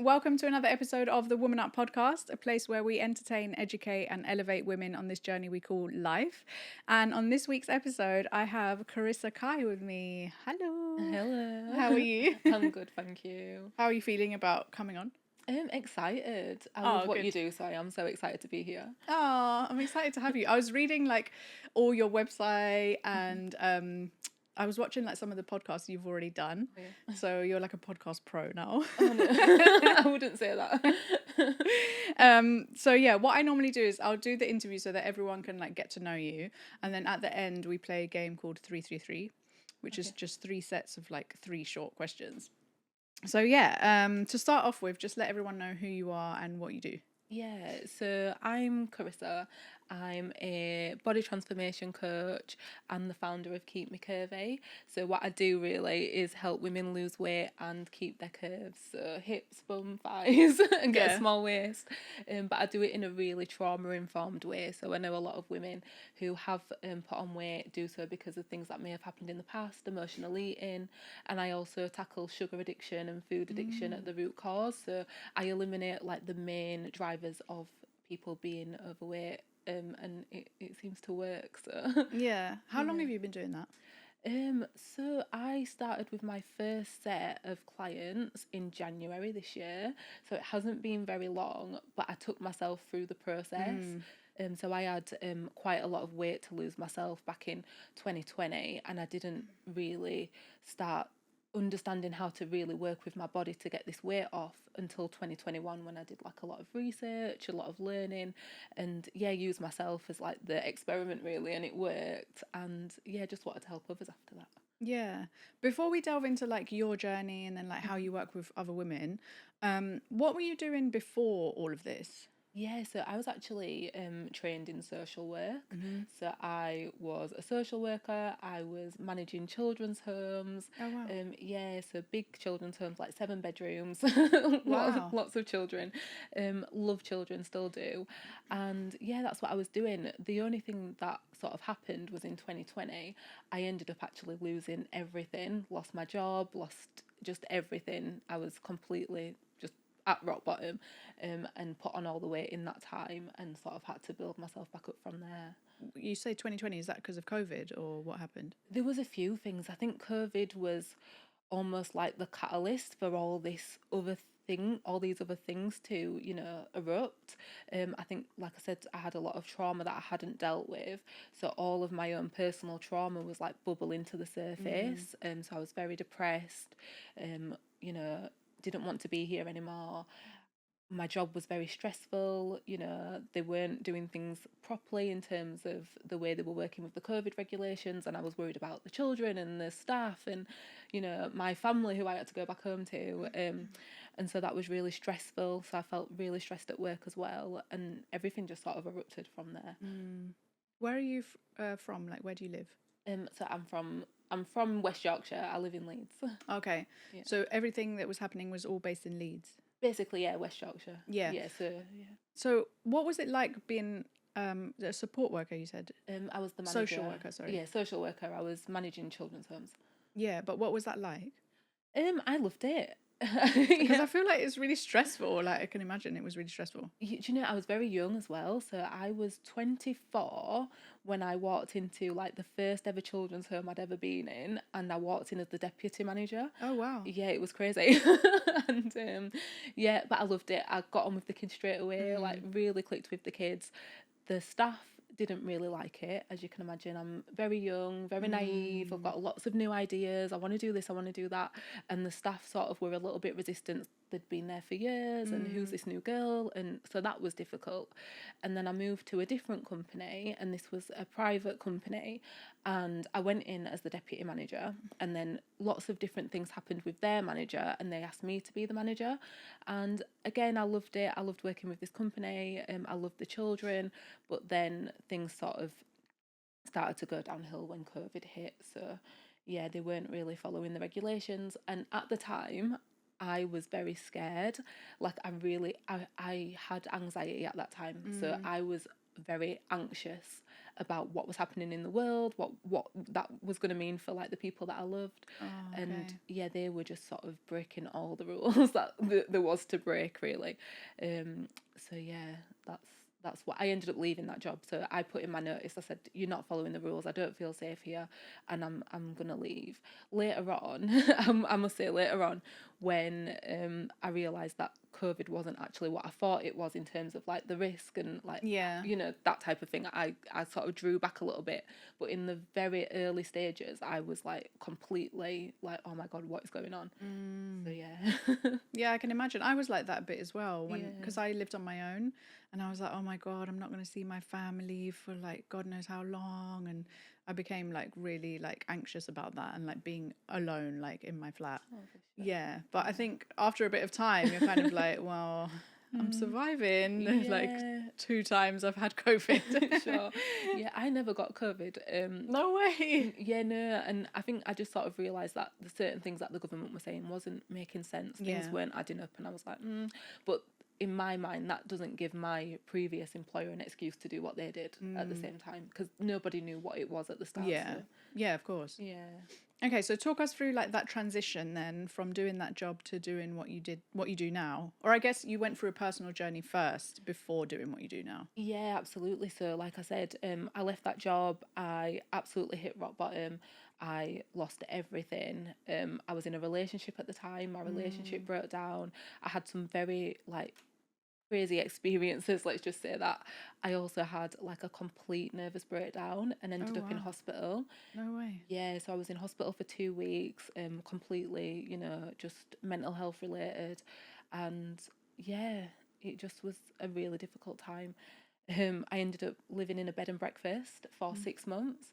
Welcome to another episode of the Woman Up podcast, a place where we entertain, educate, and elevate women on this journey we call life. And on this week's episode, I have Carrissa Kai with me. Hello. Hello. How are you? I'm good, thank you. How are you feeling about coming on? I'm excited. I Oh, love what good. you do, so I am so excited to be here. Oh, I'm excited to have you. I was reading like all your website and I was watching like some of the podcasts you've already done. Oh, yeah. So you're like a podcast pro now. Oh, no. I wouldn't say that. So yeah, what I normally do is I'll do the interview so that everyone can like get to know you, and then at the end we play a game called 333, which is just 3 sets of like 3 short questions. So yeah, to start off with, just let everyone know who you are and what you do. Yeah, so I'm Carrissa. I'm a body transformation coach and the founder of Keep Me Curvy. So what I do really is help women lose weight and keep their curves, so hips, bum, thighs, and get a small waist. But I do it in a really trauma-informed way. So I know a lot of women who have put on weight do so because of things that may have happened in the past, emotional eating, and I also tackle sugar addiction and food addiction at the root cause. So I eliminate like the main drivers of people being overweight. And it seems to work. So Yeah. How long have you been doing that? So I started with my first set of clients in January this year. So it hasn't been very long, but I took myself through the process. So I had quite a lot of weight to lose myself back in 2020, and I didn't really start understanding how to really work with my body to get this weight off until 2021, when I did like a lot of research, a lot of learning, and use myself as like the experiment really, and it worked. And just wanted to help others after that. Yeah. Before we delve into like your journey and then like how you work with other women, what were you doing before all of this? Yeah, so I was actually trained in social work. So I was a social worker. I was managing children's homes. Oh wow. So big children's homes, like 7 bedrooms. Wow. Lots of children. Love children, still do. And that's what I was doing. The only thing that sort of happened was in 2020, I ended up actually losing everything. Lost my job, lost just everything. I was completely just at rock bottom, and put on all the weight in that time, and sort of had to build myself back up from there. You say 2020, is that because of COVID or what happened? There was a few things. I think COVID was almost like the catalyst for all these other things to, erupt. I think, like I said, I had a lot of trauma that I hadn't dealt with. So all of my own personal trauma was like bubbling to the surface. So I was very depressed, didn't want to be here anymore. My job was very stressful. They weren't doing things properly in terms of the way they were working with the COVID regulations, and I was worried about the children and the staff and, my family who I had to go back home to. And so that was really stressful. So I felt really stressed at work as well, and everything just sort of erupted from there. Where are you from? Like, where do you live? So I'm from West Yorkshire. I live in Leeds. Okay. Yeah. So everything that was happening was all based in Leeds? Basically, West Yorkshire. Yeah. So what was it like being a support worker, you said? I was the manager. Social worker, sorry. Yeah, social worker. I was managing children's homes. Yeah, but what was that like? I loved it. Because I feel like it's really stressful. Like, I can imagine it was really stressful. Do you know, I was very young as well. So I was 24 when I walked into like the first ever children's home I'd ever been in, and I walked in as the deputy manager. Oh, wow. Yeah, it was crazy. And but I loved it. I got on with the kids straight away, like really clicked with the kids. The staff didn't really like it, as you can imagine. I'm very young, very naive. I've got lots of new ideas. I want to do this, I want to do that. And the staff sort of were a little bit resistant. They'd been there for years, and who's this new girl? And so that was difficult. And then I moved to a different company, and this was a private company. And I went in as the deputy manager, and then lots of different things happened with their manager, and they asked me to be the manager. And again, I loved it. I loved working with this company. I loved the children, but then things sort of started to go downhill when COVID hit. So they weren't really following the regulations. And at the time, I was very scared. Like I had anxiety at that time. So I was very anxious about what was happening in the world, what that was going to mean for like the people that I loved. Oh, And okay. yeah, they were just sort of breaking all the rules that there was to break, really. So yeah, that's what I ended up leaving that job. So I put in my notice. I said, "You're not following the rules. I don't feel safe here, and I'm gonna leave." Later on, I must say, later on, when I realised that COVID wasn't actually what I thought it was in terms of like the risk and like Yeah. that type of thing, I sort of drew back a little bit. But in the very early stages, I was like completely like, "Oh my God, what is going on?" So yeah. Yeah, I can imagine. I was like that a bit as well because Yeah. I lived on my own, and I was like, oh my God, I'm not going to see my family for like God knows how long. And I became like really like anxious about that and like being alone, like in my flat. Oh, for sure. Yeah. But I think after a bit of time, you're kind of like, well, I'm surviving. Like Yeah. 2 times I've had COVID. Sure. Yeah, I never got COVID. No way. Yeah, no, and I think I just sort of realised that the certain things that the government were saying wasn't making sense. Things Yeah. weren't adding up, and I was like, But in my mind, that doesn't give my previous employer an excuse to do what they did at the same time, because nobody knew what it was at the start. Yeah. So, Yeah, of course. yeah. Okay, so talk us through like that transition then from doing that job to doing what you do now. Or I guess you went through a personal journey first before doing what you do now. Yeah, absolutely. So, like I said, I left that job. I absolutely hit rock bottom. I lost everything. I was in a relationship at the time. My relationship broke down. I had some very like crazy experiences. Let's just say that. I also had like a complete nervous breakdown and Oh ended up in wow. hospital. No way. Yeah, so I was in hospital for 2 weeks. Completely, just mental health related, and yeah, it just was a really difficult time. I ended up living in a bed and breakfast for 6 months.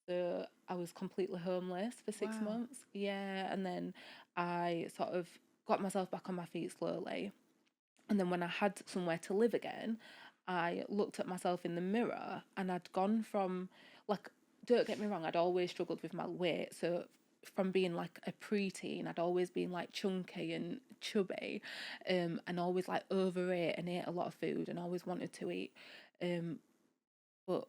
So I was completely homeless for six Wow. months. Yeah. And then I sort of got myself back on my feet slowly. And then when I had somewhere to live again, I looked at myself in the mirror and I'd gone from, like, don't get me wrong, I'd always struggled with my weight. So from being like a preteen, I'd always been like chunky and chubby, and always like overate and ate a lot of food and always wanted to eat. Um, but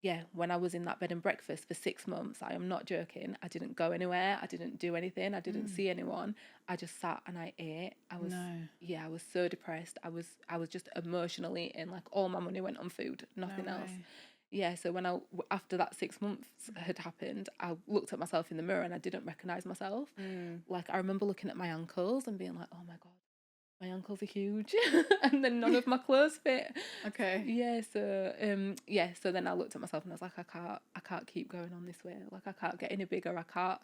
yeah, when I was in that bed and breakfast for 6 months, I am not joking. I didn't go anywhere. I didn't do anything. I didn't see anyone. I just sat and I ate. No. Yeah, I was so depressed. I was just emotionally in, like, all my money went on food, No nothing else. way. Yeah, so after that 6 months had happened, I looked at myself in the mirror and I didn't recognize myself. Like, I remember looking at my ankles and being like, oh my God, my ankles are huge, and then none of my clothes fit. Okay. So then I looked at myself and I was like, I can't keep going on this way. Like, I can't get any bigger. I can't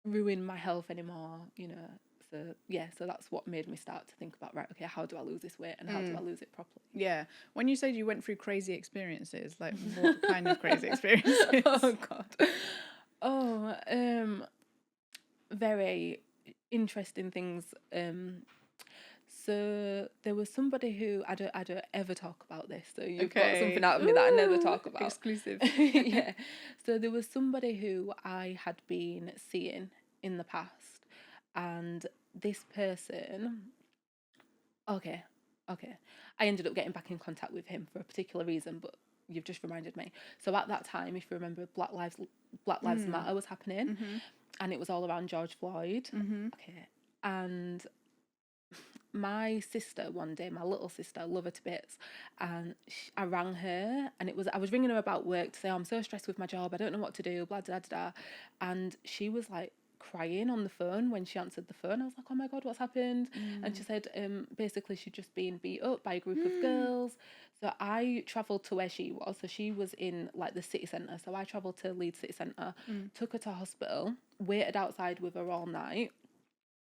ruin my health anymore. So yeah, so that's what made me start to think about, right, okay, how do I lose this weight and how do I lose it properly? Yeah. When you said you went through crazy experiences, like what kind of crazy experiences? Oh God. Oh, very interesting things. So there was somebody who I don't ever talk about this. So you've got something Okay. out of me that I never Ooh, talk about. exclusive. Yeah. So there was somebody who I had been seeing in the past, and this person. Okay, okay. I ended up getting back in contact with him for a particular reason, but you've just reminded me. So at that time, if you remember, Black Lives Matter was happening, and it was all around George Floyd. Okay, and my sister one day, my little sister, I love her to bits, and I rang her, and I was ringing her about work to say, oh, I'm so stressed with my job, I don't know what to do, blah blah blah, and she was like crying on the phone when she answered the phone. I was like, oh my God, what's happened? And she said, basically she'd just been beat up by a group of girls. So I travelled to where she was. So she was in like the city centre. So I travelled to Leeds city centre, took her to hospital, waited outside with her all night.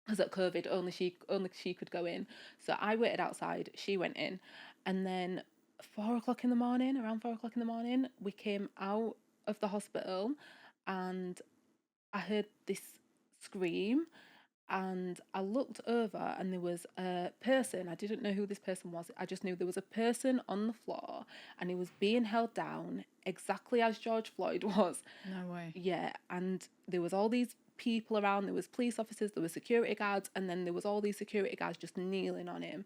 Because at COVID, only she could go in. So I waited outside. She went in, and then 4 o'clock in the morning, around 4 o'clock in the morning, we came out of the hospital, and I heard this scream, and I looked over and there was a person. I didn't know who this person was. I just knew there was a person on the floor and he was being held down exactly as George Floyd was. No way. Yeah, and there was all these people around. There was police officers, there were security guards, and then there was all these security guards just kneeling on him,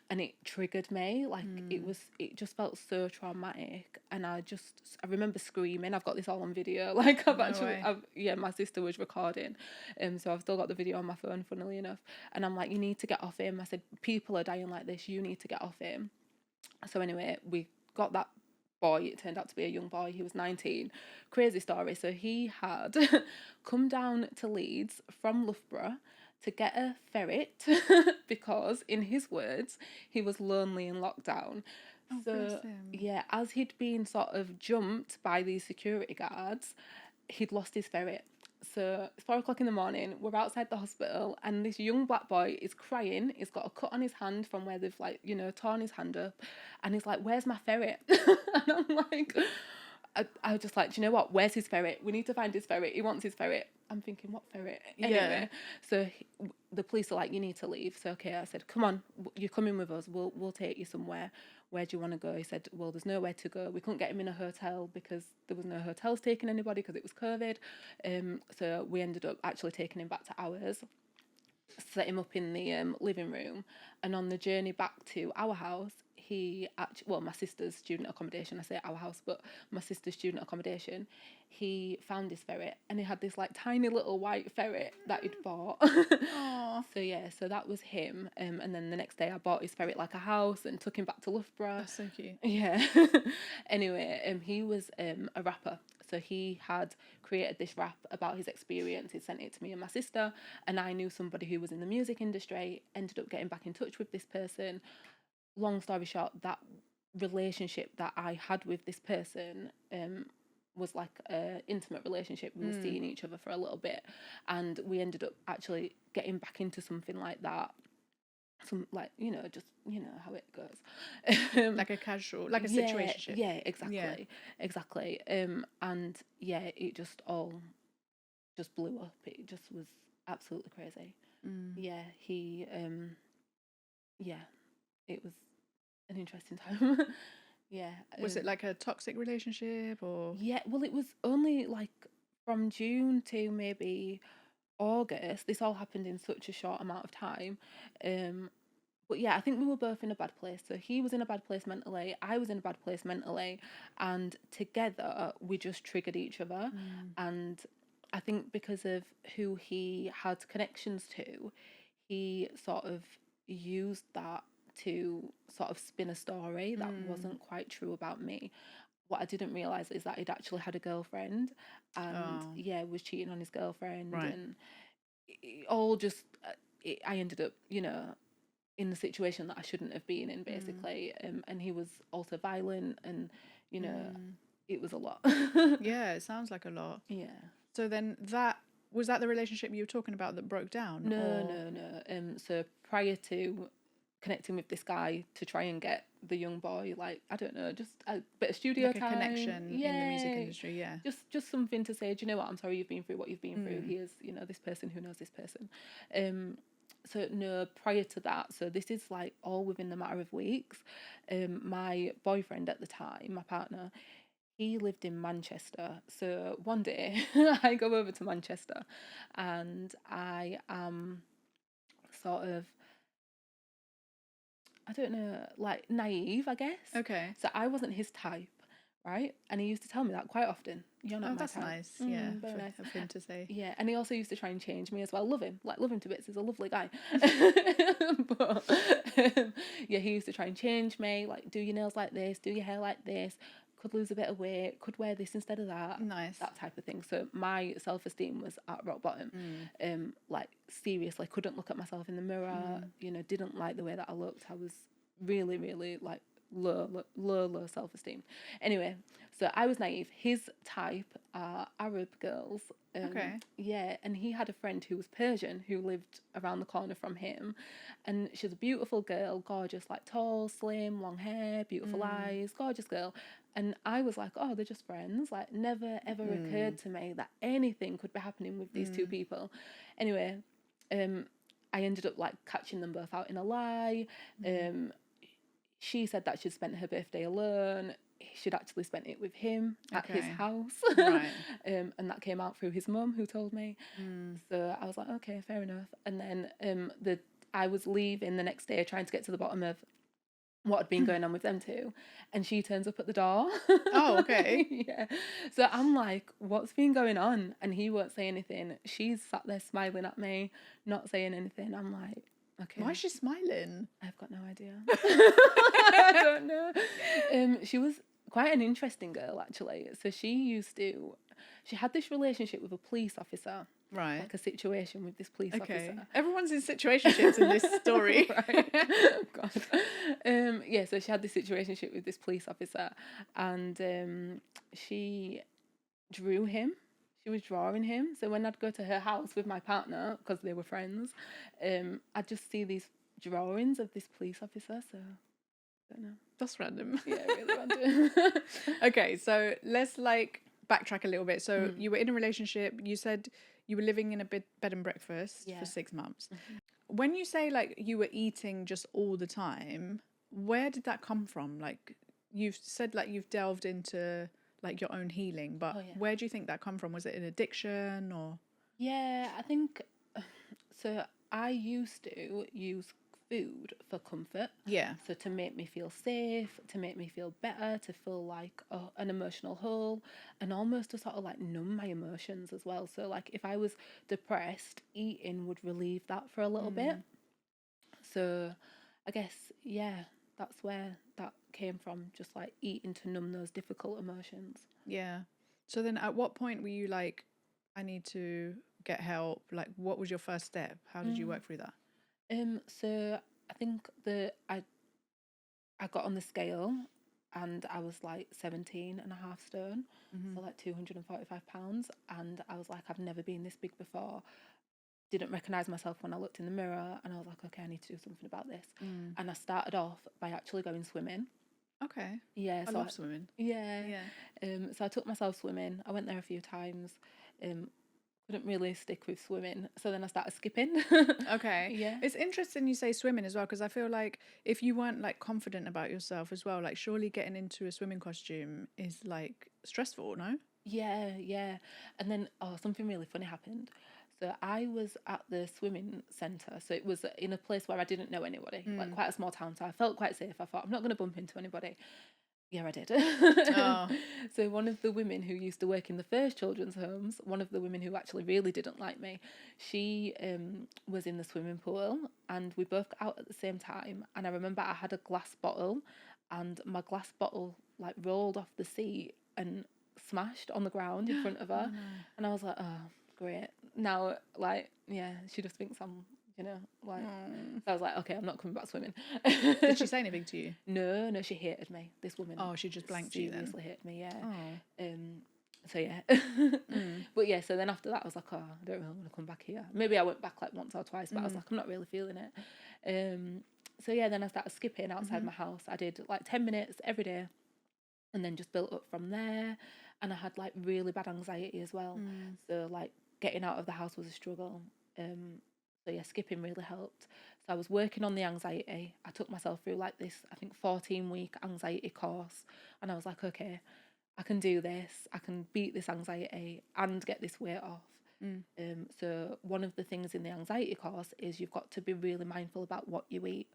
and it triggered me. Like it just felt so traumatic, and I remember screaming. I've got this all on video. Like my sister was recording, so I've still got the video on my phone, funnily enough. And I'm like, you need to get off him. I said, people are dying like this. You need to get off him. So anyway, we got that boy. It turned out to be a young boy. He was 19. Crazy story. So he had come down to Leeds from Loughborough to get a ferret because, in his words, he was lonely in lockdown. Oh, So bless him. yeah, as he'd been sort of jumped by these security guards, he'd lost his ferret. So it's 4 o'clock in the morning. We're outside the hospital, and this young black boy is crying. He's got a cut on his hand from where they've torn his hand up, and he's like, "Where's my ferret?" And I'm like, I was just like, do you know what? Where's his ferret? We need to find his ferret. He wants his ferret. I'm thinking, what ferret? Anyway, so the police are like, you need to leave. So okay, I said, come on, you're coming with us. We'll take you somewhere. Where do you want to go? He said, well, there's nowhere to go. We couldn't get him in a hotel because there was no hotels taking anybody because it was COVID. So we ended up actually taking him back to ours, set him up in the living room, and on the journey back to our house, my sister's student accommodation, I say our house, but my sister's student accommodation, he found his ferret, and he had this like tiny little white ferret that he'd bought. So that was him, and then the next day I bought his ferret like a house and took him back to Loughborough. That's so cute. Yeah. Anyway, he was a rapper. So he had created this rap about his experience. He sent it to me and my sister, and I knew somebody who was in the music industry, ended up getting back in touch with this person. Long story short, that relationship that I had with this person was like an intimate relationship. We were seeing each other for a little bit, and we ended up actually getting back into something like that. Some just how it goes. Like a casual, like a situationship. Yeah, exactly. And yeah, it just all just blew up. It just was absolutely crazy. Yeah, he it was an interesting time. Yeah. Was it like a toxic relationship or? Yeah, well, it was only like from June to maybe August. This all happened in such a short amount of time. But yeah, I think we were both in a bad place. So he was in a bad place mentally, I was in a bad place mentally, and together we just triggered each other. And I think because of who he had connections to, he sort of used that to sort of spin a story that wasn't quite true about me. What I didn't realise is that he'd actually had a girlfriend, and was cheating on his girlfriend, and it all just, I ended up, in the situation that I shouldn't have been in, basically. And he was also violent, and, it was a lot. Yeah, it sounds like a lot. Yeah. So then was that the relationship you were talking about that broke down? No. So prior to connecting with this guy to try and get the young boy, like, I don't know, just a bit of studio like time. a connection in the music industry, yeah. Just something to say, do you know what, I'm sorry you've been through what you've been through. Here's, this person who knows this person. So no, prior to that, so this is like all within the matter of weeks. My boyfriend at the time, my partner, he lived in Manchester. So one day I go over to Manchester, and I am sort of, I don't know, like naive, I guess. Okay. So I wasn't his type, right? And he used to tell me that quite often. You're not my that's type. nice. Yeah, very nice of him to say. Yeah, and he also used to try and change me as well. Love him to bits. He's a lovely guy. But yeah, he used to try and change me. Like, do your nails like this, do your hair like this. Could lose a bit of weight. Could wear this instead of that. Nice. That type of thing. So my self-esteem was at rock bottom. Like, seriously, couldn't look at myself in the mirror. Didn't like the way that I looked. I was really, really like low self-esteem. Anyway, so I was naive. His type are Arab girls. Okay. Yeah, and he had a friend who was Persian who lived around the corner from him, and she's a beautiful girl, gorgeous, like tall, slim, long hair, beautiful eyes, gorgeous girl. And I was like, oh, they're just friends. Like, never ever occurred to me that anything could be happening with these two people. Anyway, I ended up like catching them both out in a lie. She said that she'd spent her birthday alone. she'd actually spent it with him at his Okay. house. Right. And that came out through his mum, who told me. Mm. So I was like, okay, fair enough. And then I was leaving the next day trying to get to the bottom of what had been going on with them two, and she turns up at the door. Oh, okay. Yeah. So I'm like, what's been going on? And he won't say anything. She's sat there smiling at me, not saying anything. I'm like, okay. Why is she smiling? I've got no idea. I don't know. She was quite an interesting girl, actually. So she had this relationship with a police officer. Right. Like a situation with this police Okay. officer. Everyone's in situationships in this story. Right. God. Yeah, so she had this situationship with this police officer, and she drew him. She was drawing him. So when I'd go to her house with my partner, because they were friends, I'd just see these drawings of this police officer. So I don't know. That's random. Yeah, really random. Okay, so let's like backtrack a little bit. So you were in a relationship. You said you were living in a bed and breakfast Yeah. for 6 months. When you say like you were eating just all the time, where did that come from? Like you've said like you've delved into like your own healing, but where do you think that come from? Was it an addiction or? Yeah, I think so. I used to use food for comfort. Yeah. So to make me feel safe, to make me feel better, to feel like an emotional whole, and almost to sort of like numb my emotions as well. So like if I was depressed, eating would relieve that for a little bit. So I guess, yeah, that's where that came from, just like eating to numb those difficult emotions. Yeah. So then at what point were you like, I need to get help? Like what was your first step? How did you work through that? So I think I got on the scale and I was like 17.5 stone, so like 245 pounds. And I was like, I've never been this big before. Didn't recognise myself when I looked in the mirror, and I was like, okay, I need to do something about this. And I started off by actually going swimming. Okay. Yeah, I love swimming. Yeah. Yeah. So I took myself swimming. I went there a few times. Couldn't really stick with swimming, so then I started skipping. Okay. Yeah. It's interesting you say swimming as well, because I feel like if you weren't like confident about yourself as well, like surely getting into a swimming costume is like stressful, no? Yeah. And then something really funny happened. So I was at the swimming centre. So it was in a place where I didn't know anybody, like quite a small town. So I felt quite safe. I thought, I'm not going to bump into anybody. Yeah, I did. Oh. So one of the women who used to work in the first children's homes, one of the women who actually really didn't like me, she was in the swimming pool, and we both got out at the same time. And I remember I had a glass bottle, and my glass bottle like rolled off the seat and smashed on the ground in front of her. Oh, no. And I was like, oh, great. Now, like, yeah, she just thinks I'm, like, so I was like, okay, I'm not coming back swimming. Did she say anything to you? No, she hated me, this woman. Oh, she just blanked you then? Seriously hated me, yeah. Oh. So yeah. But yeah, so then after that I was like, oh, I don't really want to come back here. Maybe I went back like once or twice, but I was like, I'm not really feeling it. So yeah, then I started skipping outside my house. I did like 10 minutes every day, and then just built up from there. And I had like really bad anxiety as well. So like getting out of the house was a struggle. So yeah, skipping really helped. So I was working on the anxiety. I took myself through like this, I think 14-week anxiety course. And I was like, okay, I can do this. I can beat this anxiety and get this weight off. So one of the things in the anxiety course is you've got to be really mindful about what you eat.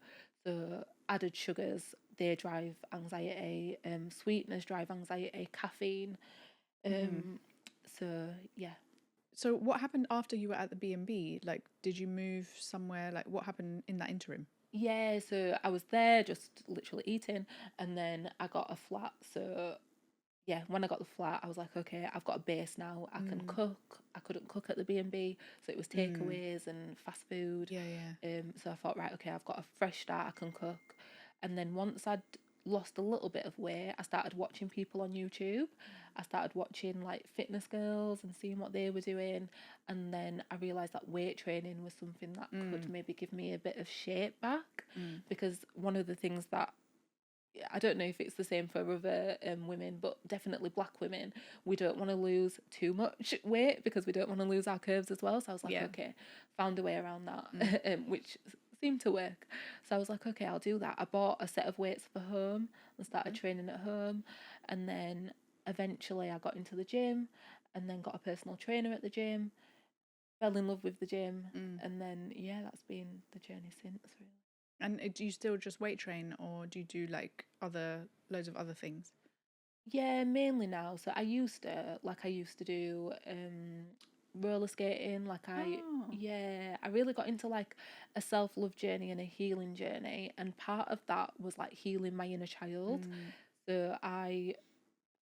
So added sugars, they drive anxiety. Sweeteners drive anxiety. Caffeine. So yeah. So what happened after you were at the B&B? Like, did you move somewhere? Like, what happened in that interim? Yeah, so I was there just literally eating, and then I got a flat. So yeah, when I got the flat, I was like, okay, I've got a base now. I can cook. I couldn't cook at the B&B, so it was takeaways and fast food. Yeah. So I thought, right, okay, I've got a fresh start. I can cook. And then once I'd lost a little bit of weight, I started watching people on YouTube. I started watching like fitness girls and seeing what they were doing, and then I realised that weight training was something that could maybe give me a bit of shape back, because one of the things that I don't know if it's the same for other women, but definitely black women, we don't want to lose too much weight because we don't want to lose our curves as well. So I was like, okay, found a way around that, which seemed to work. So I was like, okay, I'll do that. I bought a set of weights for home and started training at home. And then eventually I got into the gym and then got a personal trainer at the gym, fell in love with the gym. And then, yeah, that's been the journey since, really. And do you still just weight train, or do you do like loads of other things? Yeah, mainly now. So I used to do roller skating. Oh. Yeah, I really got into like a self-love journey and a healing journey, and part of that was like healing my inner child. So I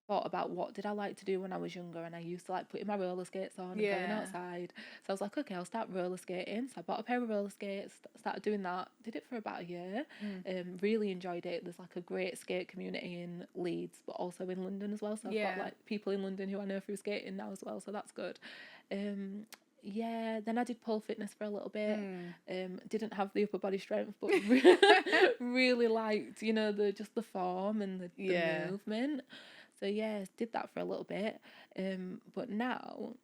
thought about what did I like to do when I was younger, and I used to like putting my roller skates on and going Yeah. outside. So I was like, okay, I'll start roller skating. So I bought a pair of roller skates, started doing that, did it for about a year. Really enjoyed it. There's like a great skate community in Leeds, but also in London as well. So I've got Yeah. like people in London who I know through skating now as well, so that's good. Yeah, then I did pole fitness for a little bit. Didn't have the upper body strength, but really liked, the form and the Yeah. movement. So yeah, did that for a little bit. But now,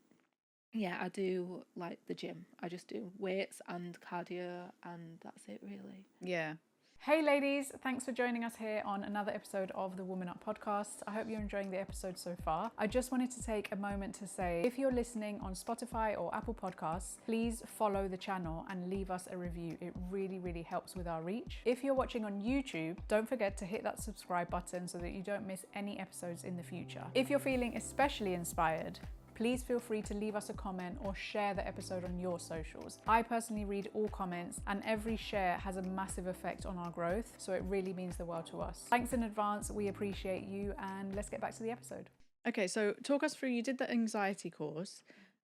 yeah, I do like the gym. I just do weights and cardio, and that's it really. Yeah. Hey ladies, thanks for joining us here on another episode of the Woman Up podcast. I hope you're enjoying the episode so far. I just wanted to take a moment to say, if you're listening on Spotify or Apple Podcasts, please follow the channel and leave us a review. It really, really helps with our reach. If you're watching on YouTube, don't forget to hit that subscribe button so that you don't miss any episodes in the future. If you're feeling especially inspired, please feel free to leave us a comment or share the episode on your socials. I personally read all comments, and every share has a massive effect on our growth, so it really means the world to us. Thanks in advance, we appreciate you, and let's get back to the episode. Okay, so talk us through, you did the anxiety course,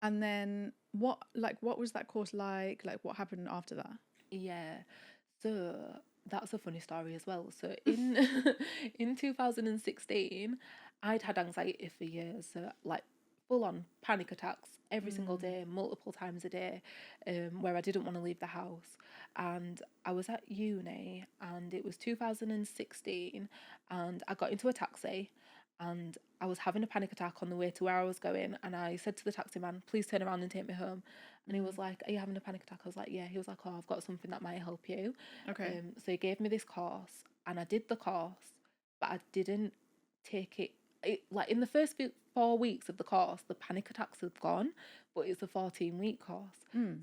and then what was that course like? Like, what happened after that? Yeah, so that's a funny story as well. So in in 2016, I'd had anxiety for years. So like full on panic attacks every single day, multiple times a day, where I didn't want to leave the house. And I was at uni, and it was 2016, and I got into a taxi, and I was having a panic attack on the way to where I was going. And I said to the taxi man, please turn around and take me home. And he was like, are you having a panic attack? I was like, yeah. He was like, oh, I've got something that might help you. Okay. So he gave me this course, and I did the course, but I didn't take it. Like in the first 4 weeks of the course, the panic attacks had gone, but it's a 14-week course.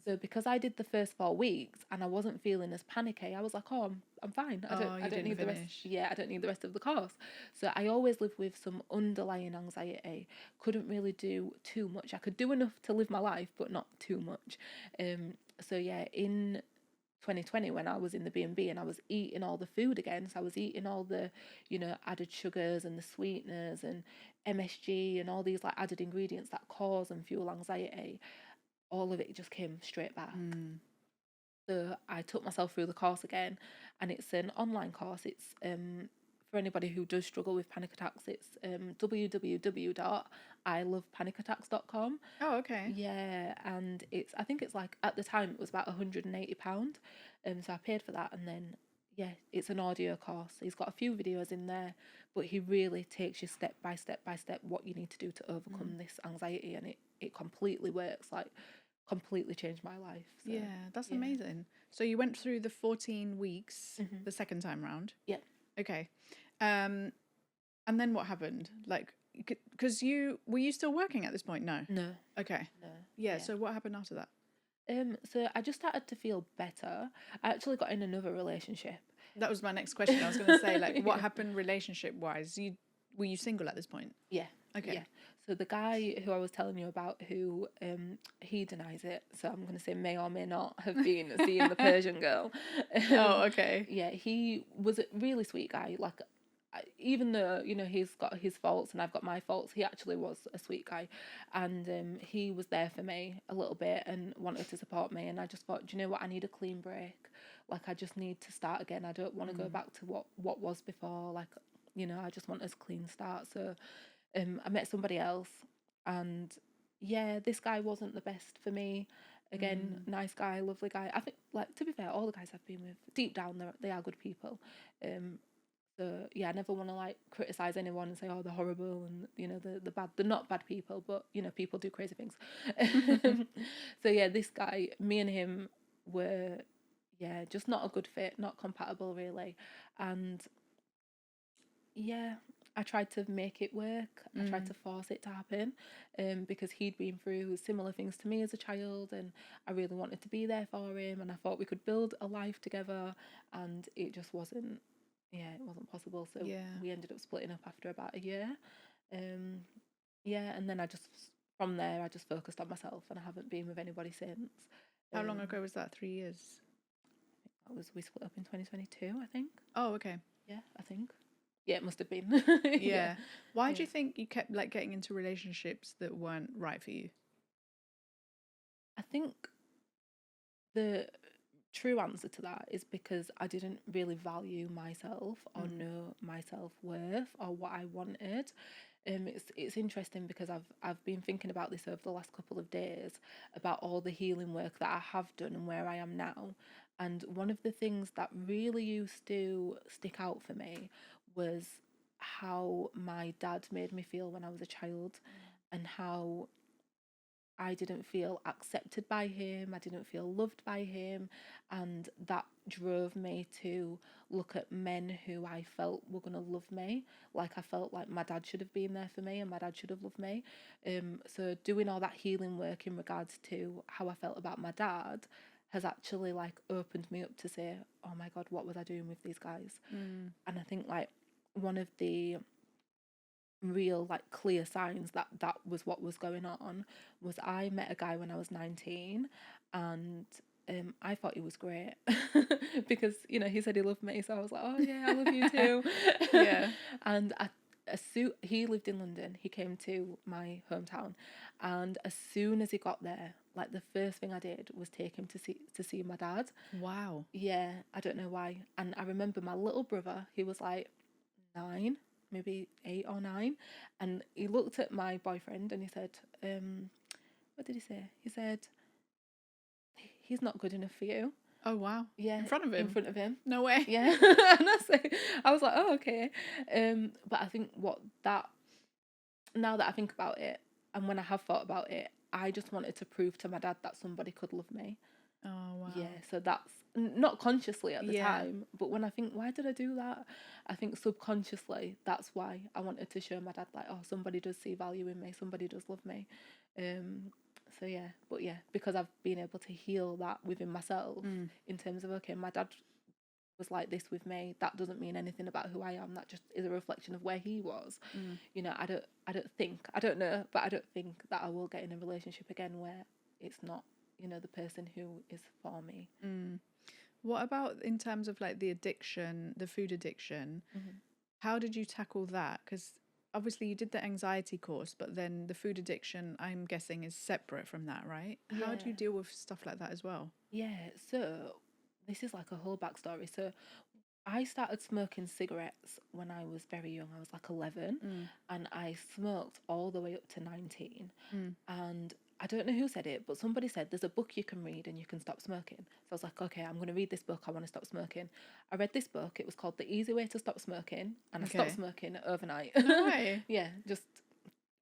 So because I did the first 4 weeks and I wasn't feeling as panicky, I was like, oh, I'm fine. I don't need the rest. Yeah, I don't need the rest of the course. So I always lived with some underlying anxiety. Couldn't really do too much. I could do enough to live my life, but not too much. So yeah, in 2020 when I was in the B&B and I was eating all the food again, so I was eating all the added sugars and the sweeteners and MSG and all these like added ingredients that cause and fuel anxiety, all of it just came straight back. So I took myself through the course again, and it's an online course. It's for anybody who does struggle with panic attacks. It's www.ilovepanicattacks.com. Oh, okay. Yeah, and I think it's like at the time it was about £180. So I paid for that, and then yeah, it's an audio course. He's got a few videos in there, but he really takes you step by step what you need to do to overcome this anxiety, and it completely works. Like completely changed my life. So, yeah, that's amazing. So you went through the 14 weeks the second time round? Yeah. Okay. And then what happened? Like, because were you still working at this point? No. No. Okay. No. Yeah, so what happened after that? So I just started to feel better. I actually got in another relationship. That was my next question. I was going to say, like, what happened relationship-wise? Were you single at this point? Yeah. Okay. Yeah. So the guy who I was telling you about, who he denies it, so I'm going to say may or may not have been seeing the Persian girl. Oh, okay. Yeah, he was a really sweet guy. Like, even though he's got his faults and I've got my faults, he actually was a sweet guy, and he was there for me a little bit and wanted to support me. And I just thought, do you know what? I need a clean break. Like, I just need to start again. I don't want to go back to what was before. Like, I just want a clean start. So I met somebody else, and yeah, this guy wasn't the best for me. Again, nice guy, lovely guy. I think, like, to be fair, all the guys I've been with, deep down, they are good people. So yeah, I never want to like criticize anyone and say, oh, they're horrible and the bad. They're not bad people, but people do crazy things. So yeah, this guy, me and him were yeah, just not a good fit, not compatible really. And yeah, I tried to make it work. I tried to force it to happen, because he'd been through similar things to me as a child, and I really wanted to be there for him. And I thought we could build a life together, and it just wasn't. Yeah, it wasn't possible. So Yeah. we ended up splitting up after about a year. Um, yeah, and then I just from there I just focused on myself, and I haven't been with anybody since. How long Um, ago was that? 3 years? that was we split up in 2022, I think. Oh, okay. Yeah, I think. Yeah, it must have been. Yeah, Yeah. Why do yeah. you think you kept like getting into relationships that weren't right for you? I think the true answer to that is because I didn't really value myself or know my self-worth or what I wanted. It's interesting because I've been thinking about this over the last couple of days about all the healing work that I have done and where I am now. And one of the things that really used to stick out for me was how my dad made me feel when I was a child, and how I didn't feel accepted by him, I didn't feel loved by him, and that drove me to look at men who I felt were going to love me. Like I felt like my dad should have been there for me and my dad should have loved me. So doing all that healing work in regards to how I felt about my dad has actually like opened me up to say, oh my God, what was I doing with these guys? And I think like one of the real like clear signs that that was what was going on was I met a guy when I was 19, and I thought he was great because he said he loved me, so I was like, oh yeah, I love you too. Yeah. And he lived in London, he came to my hometown, and as soon as he got there, like the first thing I did was take him to see my dad. Wow. Yeah, I don't know why. And I remember my little brother, he was like 9, maybe 8 or 9, and he looked at my boyfriend and he said, what did he say? He said, he's not good enough for you. Oh, wow. Yeah, In front of in him? front of him. No way. Yeah. And I was like, oh, okay. But I think now that I think about it, and when I have thought about it, I just wanted to prove to my dad that somebody could love me. Oh, wow. Yeah, so that's not consciously at the Yeah. time, but when I think, why did I do that? I think subconsciously that's why I wanted to show my dad, like, oh, somebody does see value in me, somebody does love me. So yeah, but yeah, because I've been able to heal that within myself, in terms of, okay, my dad was like this with me, that doesn't mean anything about who I am, that just is a reflection of where he was. I don't know, but I don't think that I will get in a relationship again where it's not the person who is for me. What about in terms of like the addiction, the food addiction? Mm-hmm. How did you tackle that? Because obviously you did the anxiety course, but then the food addiction, I'm guessing, is separate from that, right? How do you Yeah, deal with stuff like that as well? yeah. So this is like a whole backstory. So I started smoking cigarettes when I was very young. I was like 11, and I smoked all the way up to 19. And I don't know who said it, but somebody said there's a book you can read and you can stop smoking. So I was like, okay, I'm going to read this book. I want to stop smoking. I read this book. It was called The Easy Way to Stop Smoking, and I stopped Okay. smoking overnight. No way. Yeah, just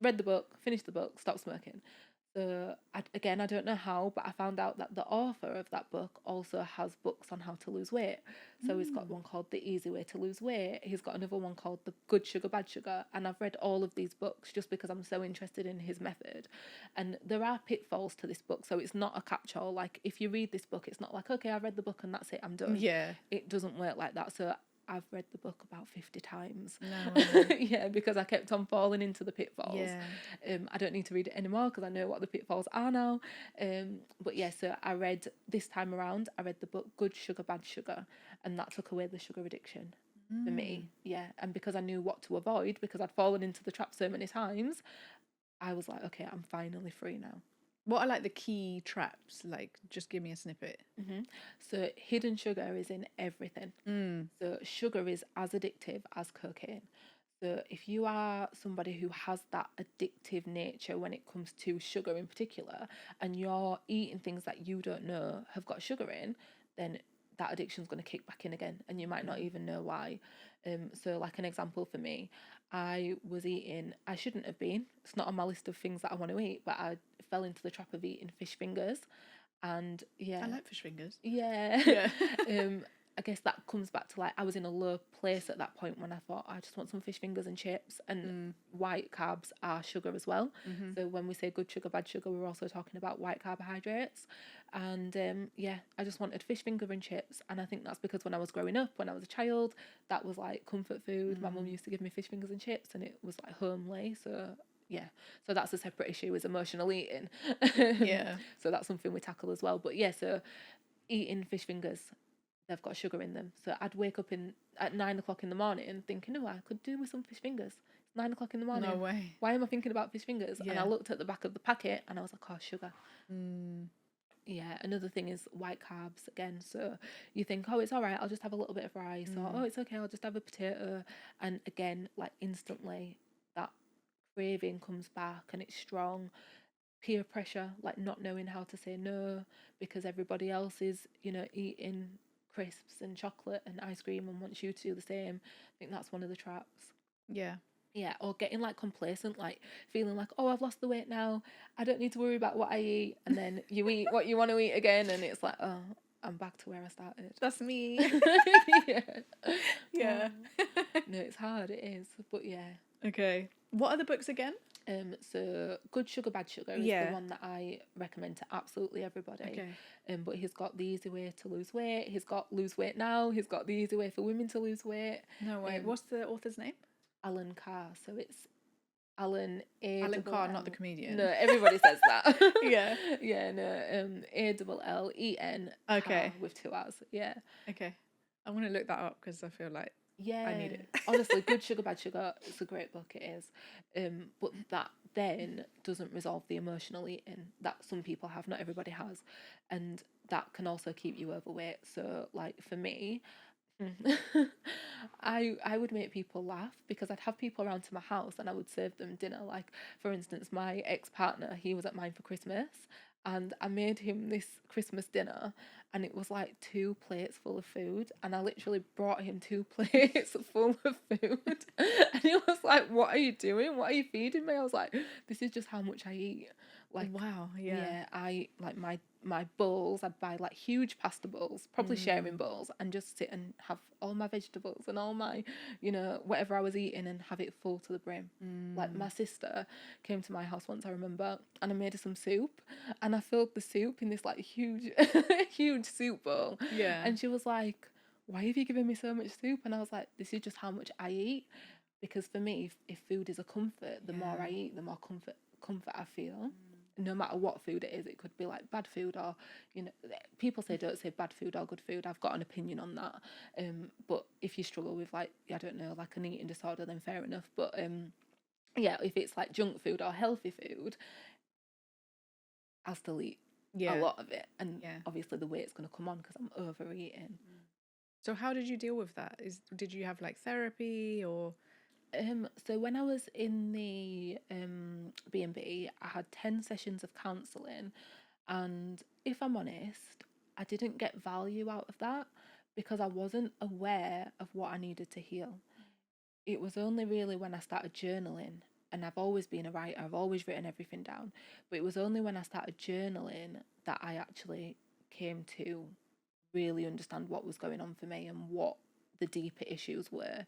read the book, finished the book, stopped smoking. So again, I don't know how, but I found out that the author of that book also has books on how to lose weight. So he's got one called The Easy Way to Lose Weight. He's got another one called The Good Sugar, Bad Sugar. And I've read all of these books just because I'm so interested in his method. And there are pitfalls to this book. So it's not a catch-all. Like if you read this book, it's not like, okay, I read the book and that's it, I'm done. Yeah. It doesn't work like that. So I've read the book about 50 times. No way. Yeah, because I kept on falling into the pitfalls. Yeah. I don't need to read it anymore because I know what the pitfalls are now. But yeah, so this time around, I read the book Good Sugar, Bad Sugar, and that took away the sugar addiction for me. Yeah, and because I knew what to avoid, because I'd fallen into the trap so many times, I was like, okay, I'm finally free now. What are like the key traps? Like, just give me a snippet. So hidden sugar is in everything. So sugar is as addictive as cocaine. So if you are somebody who has that addictive nature when it comes to sugar in particular, and you're eating things that you don't know have got sugar in, then that addiction's going to kick back in again, and you might not even know why. So like an example for me, I shouldn't have been, it's not on my list of things that I want to eat, but I fell into the trap of eating fish fingers, And I like fish fingers. yeah. Yeah. I guess that comes back to like I was in a low place at that point when I thought I just want some fish fingers and chips, and white carbs are sugar as well. So when we say good sugar, bad sugar, we're also talking about white carbohydrates. And I just wanted fish finger and chips, and I think that's because when I was growing up, when I was a child, that was like comfort food. My mum used to give me fish fingers and chips, and it was like homely. So yeah, so that's a separate issue, is emotional eating. Yeah. So that's something we tackle as well. But yeah, so eating fish fingers, they've got sugar in them. So I'd wake up at 9 o'clock in the morning thinking, oh, I could do with some fish fingers. It's 9 o'clock in the morning. No way. Why am I thinking about fish fingers? And I Yeah. looked at the back of the packet and I was like, oh, sugar. Yeah, another thing is white carbs again. So you think, oh, it's all right, I'll just have a little bit of rice, or oh, it's okay, I'll just have a potato. And again, like instantly, that craving comes back and it's strong. Peer pressure, like not knowing how to say no because everybody else is, eating crisps and chocolate and ice cream and wants you to do the same. I think that's one of the traps. Yeah. Yeah, or getting like complacent, like feeling like, oh, I've lost the weight now, I don't need to worry about what I eat. And then you eat what you want to eat again, and it's like, oh, I'm back to where I started. That's me. Yeah. Yeah. No, it's hard, it is. But yeah. Okay. What are the books again? So Good Sugar, Bad Sugar is the one that I recommend to absolutely everybody. Okay. But he's got the easy way to lose weight. He's got Lose Weight Now. He's got the easy way for women to lose weight. No way. What's the author's name? Alan Carr. So it's Alan Carr, not the comedian. No, everybody says that. Yeah. Yeah, no. ALLEN. Okay. Carr with 2 R's. Yeah. Okay. I'm going to look that up because I feel like Yeah, I need it. Honestly, Good Sugar, Bad Sugar, it's a great book, it is. But that then doesn't resolve the emotional eating that some people have, not everybody has. And that can also keep you overweight. So, like, for me, I would make people laugh because I'd have people around to my house and I would serve them dinner. Like, for instance, my ex-partner, he was at mine for Christmas, and I made him this Christmas dinner, and it was like 2 plates full of food, and I literally brought him 2 plates full of food, and he was like, what are you doing? What are you feeding me? I was like, this is just how much I eat. Like, wow. Yeah. I like my bowls, I'd buy like huge pasta bowls, probably sharing bowls, and just sit and have all my vegetables and all my, whatever I was eating, and have it full to the brim. Like, my sister came to my house once, I remember, and I made her some soup, and I filled the soup in this like huge huge soup bowl. Yeah. And she was like, why have you given me so much soup? And I was like, this is just how much I eat. Because for me, if food is a comfort, the more I eat, the more comfort I feel. No matter what food it is, it could be like bad food, or people say don't say bad food or good food. I've got an opinion on that. But if you struggle with, like, I don't know, like an eating disorder, then fair enough. But if it's like junk food or healthy food, I'll still eat a lot of it, and obviously the weight's going to come on because I'm overeating. So how did you deal with that? Did you have like therapy or? So when I was in the B&B, I had 10 sessions of counselling, and if I'm honest, I didn't get value out of that because I wasn't aware of what I needed to heal. It was only really when I started journaling, and I've always been a writer, I've always written everything down, but it was only when I started journaling that I actually came to really understand what was going on for me and what the deeper issues were.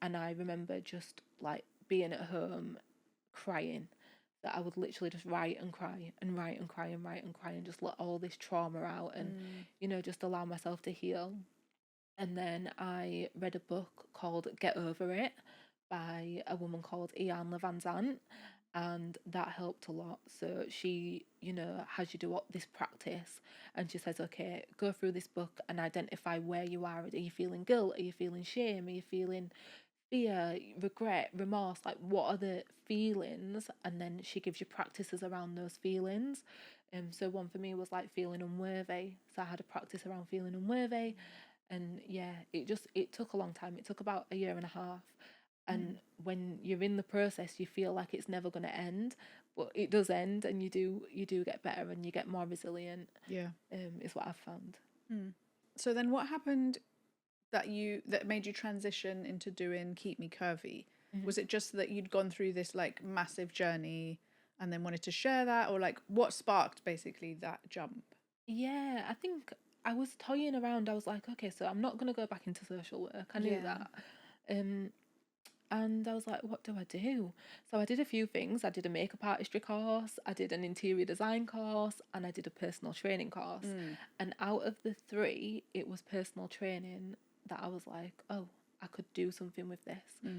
And I remember just like being at home crying, that I would literally just write and cry and write and cry and write and cry and just let all this trauma out and just allow myself to heal. And then I read a book called Get Over It by a woman called Ian Levanzant, and that helped a lot. So she, has you do this practice, and she says, okay, go through this book and identify where you are. Are you feeling guilt? Are you feeling shame? Are you feeling fear, regret, remorse? Like, what are the feelings? And then she gives you practices around those feelings. So one for me was like feeling unworthy. So I had a practice around feeling unworthy. And it took a long time. It took about 1.5 years. And when you're in the process, you feel like it's never going to end, but it does end, and you do get better and you get more resilient. Yeah. Is what I've found. So then what happened that made you transition into doing Keep Me Curvy? Was it just that you'd gone through this like massive journey and then wanted to share that, or like what sparked basically that jump? Yeah, I think I was toying around. I was like, okay, so I'm not going to go back into social work. I knew Yeah. that. Um, and I was like, what do I do? So I did a few things. I did a makeup artistry course, I did an interior design course, and I did a personal training course. And out of the three, it was personal training that I was like, oh, I could do something with this.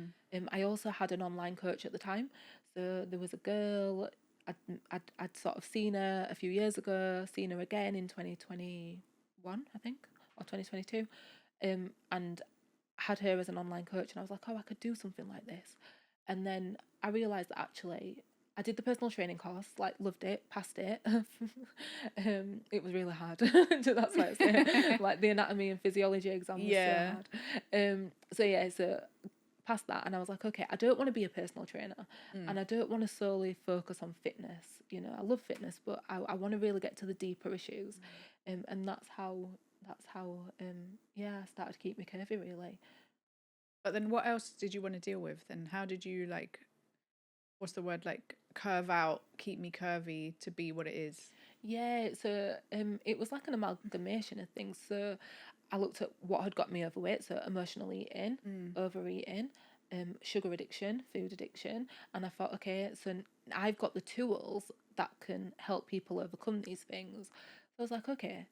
I also had an online coach at the time. So there was a girl, I'd sort of seen her a few years ago, seen her again in 2021, I think, or 2022. And had her as an online coach, and I was like, oh, I could do something like this. And then I realised that actually I did the personal training course, like loved it, passed it. It was really hard. That's why I say it. Like the anatomy and physiology exam was so Yeah. hard. So past that, and I was like, okay, I don't want to be a personal trainer, and I don't want to solely focus on fitness. You know, I love fitness, but I want to really get to the deeper issues. And that's how I started Keep Me Curvy, really. But then what else did you want to deal with? And how did you like, what's the word, like curve out, keep me curvy to be what it is? Yeah, so it was like an amalgamation of things. So I looked at what had got me overweight, so emotional eating, overeating, sugar addiction, food addiction, and I thought, okay, so I've got the tools that can help people overcome these things. So I was like, okay,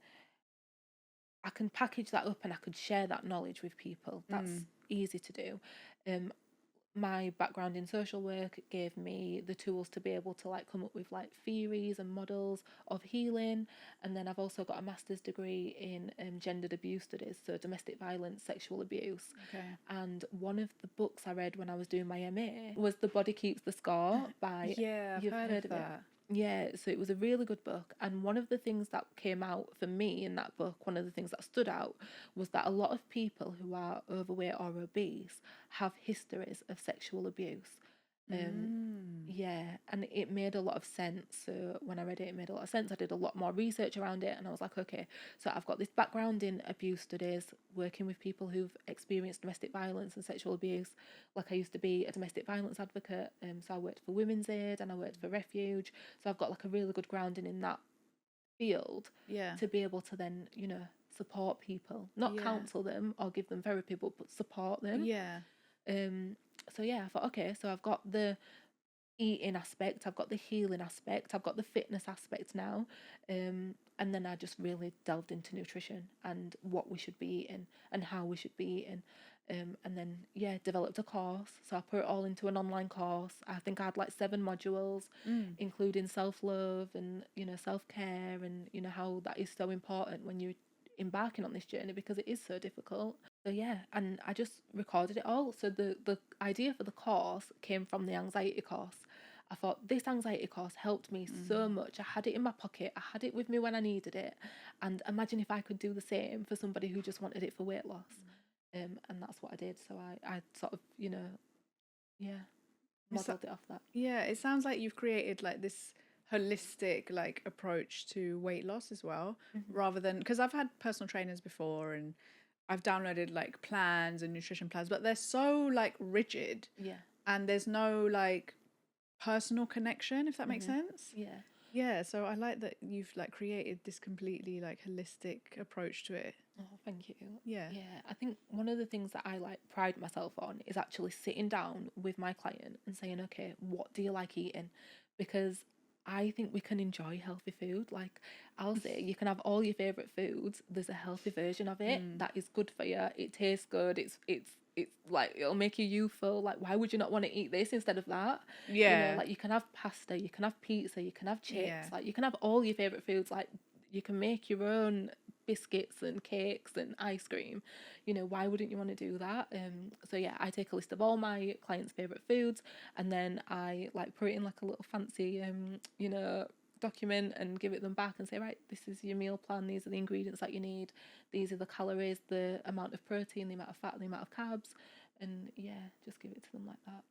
I can package that up and I could share that knowledge with people. That's easy to do. Um, my background in social work gave me the tools to be able to like come up with like theories and models of healing. And then I've also got a master's degree in gendered abuse studies, so domestic violence, sexual abuse. Okay. And one of the books I read when I was doing my MA was The Body Keeps the Score by, Yeah, I've you've heard heard of of it? that. Yeah, so it was a really good book. And one of the things that came out for me in that book, one of the things that stood out, was that a lot of people who are overweight or obese have histories of sexual abuse. Um, yeah, and it made a lot of sense. So when I read it, it made a lot of sense. I did a lot more research around it, and I was like, okay, so I've got this background in abuse studies, working with people who've experienced domestic violence and sexual abuse. Like I used to be a domestic violence advocate, so I worked for Women's Aid and I worked for Refuge. So I've got like a really good grounding in that field Yeah. to be able to then, support people, not Yeah. counsel them or give them therapy, but support them. Yeah. Um, so yeah, I thought, okay, so I've got the eating aspect, I've got the healing aspect, I've got the fitness aspect now. And then I just really delved into nutrition and what we should be eating and how we should be eating. And then, yeah, developed a course. So I put it all into an online course. I think I had like 7 modules, including self love and, self care, and, how that is so important when you're embarking on this journey because it is so difficult. So yeah, and I just recorded it all. So the idea for the course came from the anxiety course. I thought this anxiety course helped me so much. I had it in my pocket. I had it with me when I needed it. And imagine if I could do the same for somebody who just wanted it for weight loss. And that's what I did. So I sort of, yeah, It's modelled it off that. Yeah, it sounds like you've created like this holistic like approach to weight loss as well, rather than, because I've had personal trainers before and I've downloaded like plans and nutrition plans, but they're so like rigid Yeah. and there's no like personal connection, if that makes sense. Yeah. Yeah, so I like that you've like created this completely like holistic approach to it. Oh, thank you. Yeah. Yeah, I think one of the things that I like pride myself on is actually sitting down with my client and saying, okay, what do you like eating? Because I think we can enjoy healthy food. Like I'll say, you can have all your favorite foods. There's a healthy version of it that is good for you. It tastes good. It's like it'll make you youthful. Like why would you not want to eat this instead of that? Yeah. Like you can have pasta, you can have pizza, you can have chips. Yeah. Like you can have all your favorite foods. Like you can make your own biscuits and cakes and ice cream. Why wouldn't you want to do that? So yeah, I take a list of all my clients' favorite foods, and then I like put it in like a little fancy document and give it them back and say, right, this is your meal plan, these are the ingredients that you need, these are the calories, the amount of protein, the amount of fat, the amount of carbs, and yeah, just give it to them like that.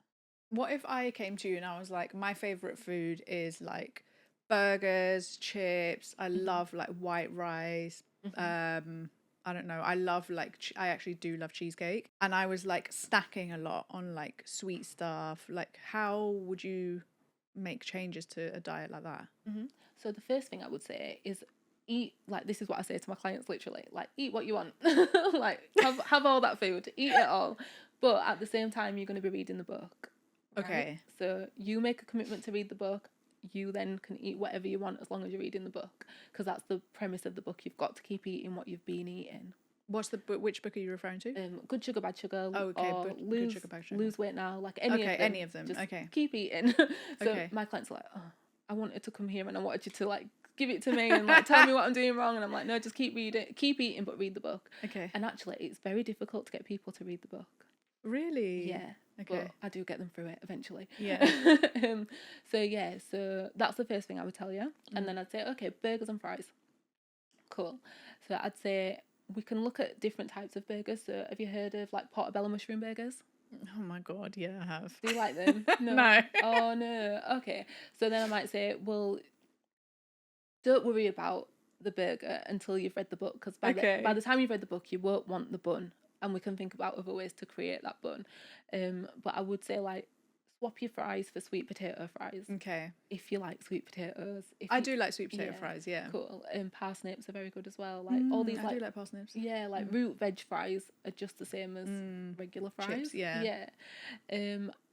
What if I came to you and I was like, my favorite food is like burgers, chips. I love like white rice. I don't know. I love like I actually do love cheesecake, and I was like snacking a lot on like sweet stuff. Like, how would you make changes to a diet like that? So the first thing I would say is eat, like, this is what I say to my clients, literally, like, eat what you want. Like, have all that food, eat it all. But at the same time, you're going to be reading the book. Right? Okay. So you make a commitment to read the book. You then can eat whatever you want as long as you're reading the book. Because that's the premise of the book. You've got to keep eating what you've been eating. What's the book? Which book are you referring to? Good Sugar, Bad Sugar. Oh, okay. Or Good Sugar, Bad Sugar. Lose Weight Now. Like any of them. Any of them. Just Okay. keep eating. So Okay. my clients are like, oh, I wanted to come here and I wanted you to like give it to me and like tell me what I'm doing wrong. And I'm like, no, just keep reading, keep eating, but read the book. Okay. And actually, it's very difficult to get people to read the book. Really? Yeah. Okay. But I do get them through it eventually. Yeah. So that's the first thing I would tell you. And then I'd say, okay, burgers and fries. Cool. So I'd say we can look at different types of burgers. So have you heard of like portobello mushroom burgers? Oh my God, yeah, I have. Do you like them? No. Oh no. Okay. So then I might say, well, don't worry about the burger until you've read the book, because by the time you've read the book, you won't want the bun, and we can think about other ways to create that bun. But I would say like swap your fries for sweet potato fries. Okay. If you like sweet potatoes. I do like sweet potato fries, yeah. Cool. Parsnips are very good as well. Like all these I do like parsnips. Yeah, like root veg fries are just the same as regular fries. Chips, yeah. Yeah.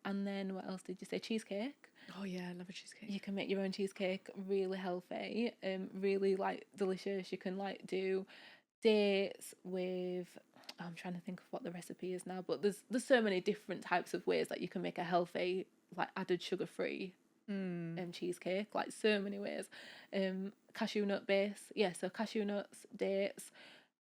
And then what else did you say? Cheesecake. Oh yeah, I love a cheesecake. You can make your own cheesecake, really healthy, really like delicious. You can like do dates with, I'm trying to think of what the recipe is now, but there's so many different types of ways that you can make a healthy, like added sugar-free cheesecake, like so many ways. Cashew nut base, yeah, so cashew nuts, dates,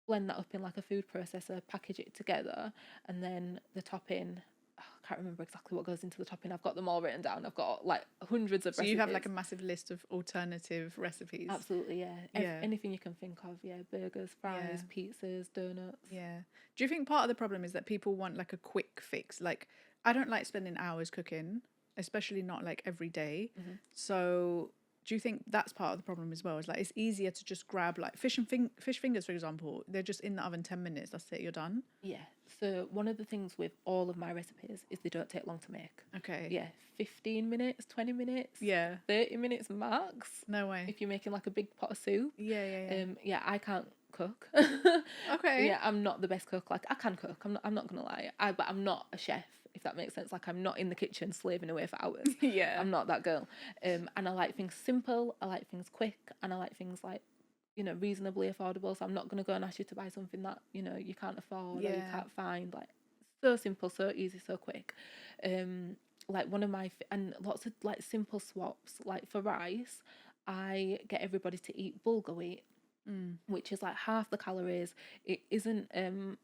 blend that up in like a food processor, package it together, and then the topping, I can't remember exactly what goes into the topping. I've got them all written down. I've got like hundreds of recipes. So you have like a massive list of alternative recipes. Absolutely, yeah. Anything you can think of, yeah. Burgers, fries, pizzas, donuts. Yeah. Do you think part of the problem is that people want like a quick fix? Like, I don't like spending hours cooking, especially not like every day. So do you think that's part of the problem as well? It's like it's easier to just grab like fish fingers, for example. They're just in the oven 10 minutes. That's it. You're done. Yeah. So one of the things with all of my recipes is they don't take long to make. Okay. Yeah. 15 minutes, 20 minutes. Yeah. 30 minutes max. No way. If you're making like a big pot of soup. Yeah. I can't cook. Okay. Yeah, I'm not the best cook. Like I can cook. I'm not gonna lie. But I'm not a chef, if that makes sense. Like I'm not in the kitchen slaving away for hours. Yeah. I'm not that girl. And I like things simple. I like things quick, and I like things like, reasonably affordable. So I'm not gonna go and ask you to buy something that you can't afford or you can't find. Like so simple, so easy, so quick. Like one of my and lots of like simple swaps. Like for rice, I get everybody to eat bulgur wheat. Which is like half the calories. It isn't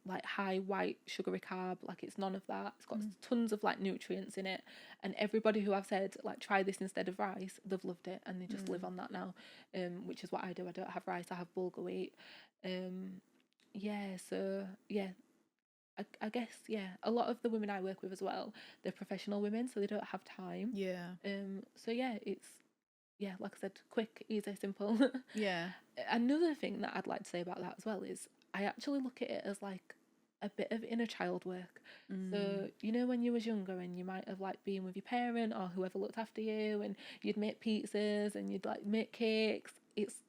like high white sugary carb, like it's none of that. It's got tons of like nutrients in it, and everybody who I've said like try this instead of rice, they've loved it and they just live on that now, which is what I do. I don't have rice, I have bulgur wheat. I guess a lot of the women I work with as well, they're professional women, so they don't have time. It's like I said, quick, easy, simple. Yeah. Another thing that I'd like to say about that as well is I actually look at it as like a bit of inner child work. So, when you was younger and you might have like been with your parent or whoever looked after you, and you'd make pizzas and you'd like make cakes.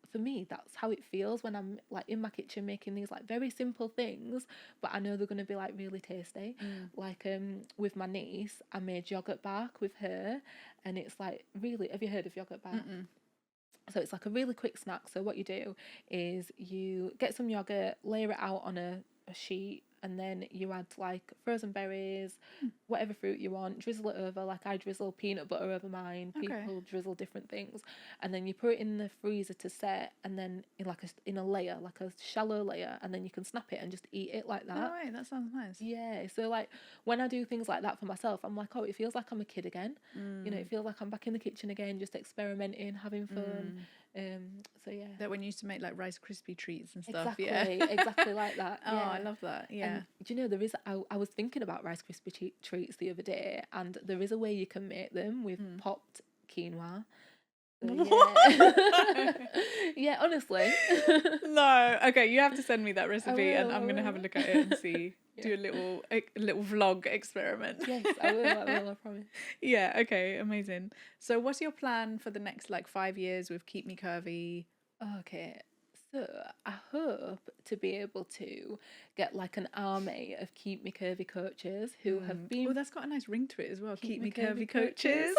For me, that's how it feels when I'm like in my kitchen making these like very simple things, but I know they're going to be like really tasty. Like with my niece, I made yogurt bark with her, and it's like really, have you heard of yogurt bark? So it's like a really quick snack. So what you do is you get some yogurt, layer it out on a sheet, and then you add like frozen berries, whatever fruit you want, drizzle it over. Like I drizzle peanut butter over mine. People drizzle different things, and then you put it in the freezer to set, and then in a layer, like a shallow layer, and then you can snap it and just eat it like that. Oh, right, that sounds nice. Yeah, so like when I do things like that for myself, I'm like, oh, it feels like I'm a kid again. It feels like I'm back in the kitchen again, just experimenting, having fun. So yeah, that when you used to make like Rice Krispie treats and stuff. Exactly like that. Oh, I love that. Yeah. And do you know there is? I was thinking about Rice Krispie treats the other day, and there is a way you can make them with popped quinoa. So, yeah, honestly. No. Okay, you have to send me that recipe, and I'm gonna have a look at it and see. Do a little vlog experiment. Yes, I will, I promise. Yeah, okay, amazing. So what's your plan for the next like 5 years with Keep Me Curvy? Okay, So I hope to be able to get like an army of Keep Me Curvy coaches who have been. Oh, that's got a nice ring to it as well. Keep Me Curvy Curvy coaches.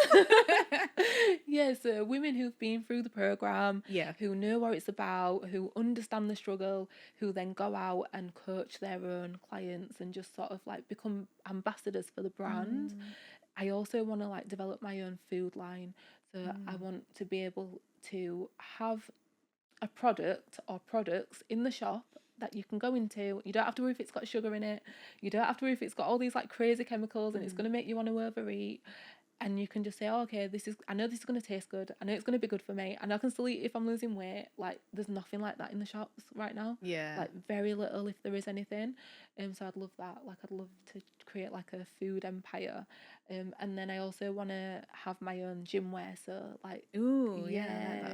Yeah, so women who've been through the program, Yeah. who know what it's about, who understand the struggle, who then go out and coach their own clients and just sort of like become ambassadors for the brand. I also want to like develop my own food line. So I want to be able to have a product or products in the shop that you can go into. You don't have to worry if it's got sugar in it. You don't have to worry if it's got all these like crazy chemicals and it's going to make you want to overeat. And you can just say, oh, okay, I know this is going to taste good. I know it's going to be good for me. And I can still eat if I'm losing weight. Like, there's nothing like that in the shops right now. Yeah. Like, very little if there is anything. So I'd love that. Like, I'd love to create like a food empire. And then I also want to have my own gym wear. So, like, Ooh, yeah. I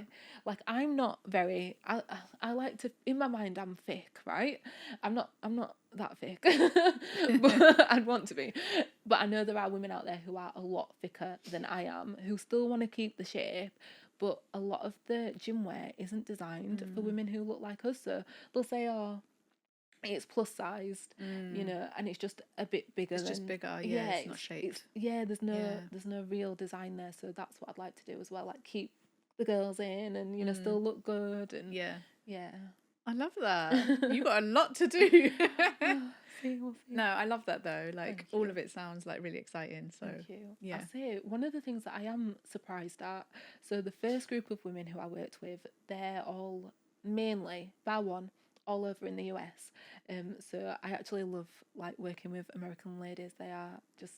like like I'm not very. I like to. In my mind, I'm thick, right? I'm not that thick, but I'd want to be. But I know there are women out there who are a lot thicker than I am, who still want to keep the shape. But a lot of the gym wear isn't designed for women who look like us. So they'll say, "Oh, it's plus sized," you know, and it's just a bit bigger. It's just bigger, yeah, it's not shaped. There's no real design there. So that's what I'd like to do as well. Like keep the girls in and, you know, still look good and Yeah. yeah. I love that. You got a lot to do. We'll see. No, I love that though. Like Thank all you. of it sounds like really exciting. So Thank you. yeah. I'll say one of the things that I am surprised at. So the first group of women who I worked with, they're all mainly, bar one, all over in the US. So I actually love like working with American ladies. They are just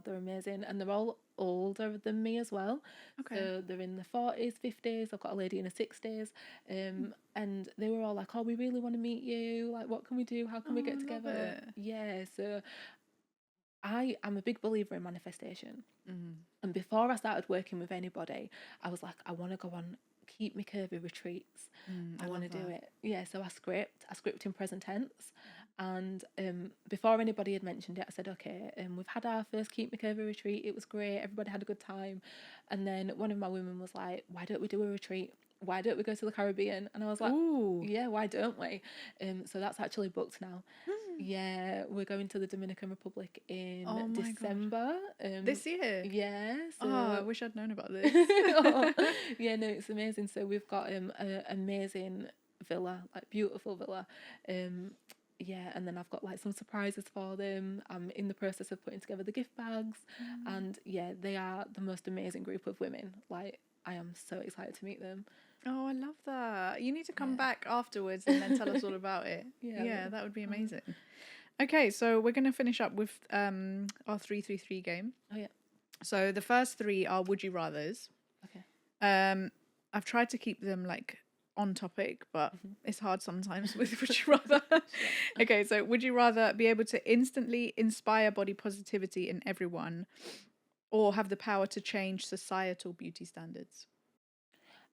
they're amazing, and they're all older than me as well. Okay. So they're in the 40s, 50s. I've got a lady in her 60s. And they were all like, "Oh, we really want to meet you. Like, what can we do? How can we Oh, get I love together?" it. Yeah. So I am a big believer in manifestation. And before I started working with anybody, I was like, I want to go on Keep Me Curvy retreats. I want to do it. Yeah, so I script in present tense. And before anybody had mentioned it, I said, okay, we've had our first Keep Me Curvy retreat. It was great. Everybody had a good time. And then one of my women was like, why don't we do a retreat? Why don't we go to the Caribbean? And I was like, ooh. yeah, why don't we? So that's actually booked now. Yeah, we're going to the Dominican Republic in December. This year? Yeah. So, I wish I'd known about this. oh, yeah, no, it's amazing. So we've got an amazing villa, like beautiful villa. Yeah, and then I've got like some surprises for them. I'm in the process of putting together the gift bags, and yeah, they are the most amazing group of women. Like, I am so excited to meet them. Oh, I love that. You need to come back afterwards and then tell us all about it. Yeah, that would be amazing. Okay, so we're going to finish up with our 333 game. Oh yeah. So the first three are would you rathers. Okay. I've tried to keep them like on topic, but it's hard sometimes with would you rather. Okay, so would you rather be able to instantly inspire body positivity in everyone or have the power to change societal beauty standards?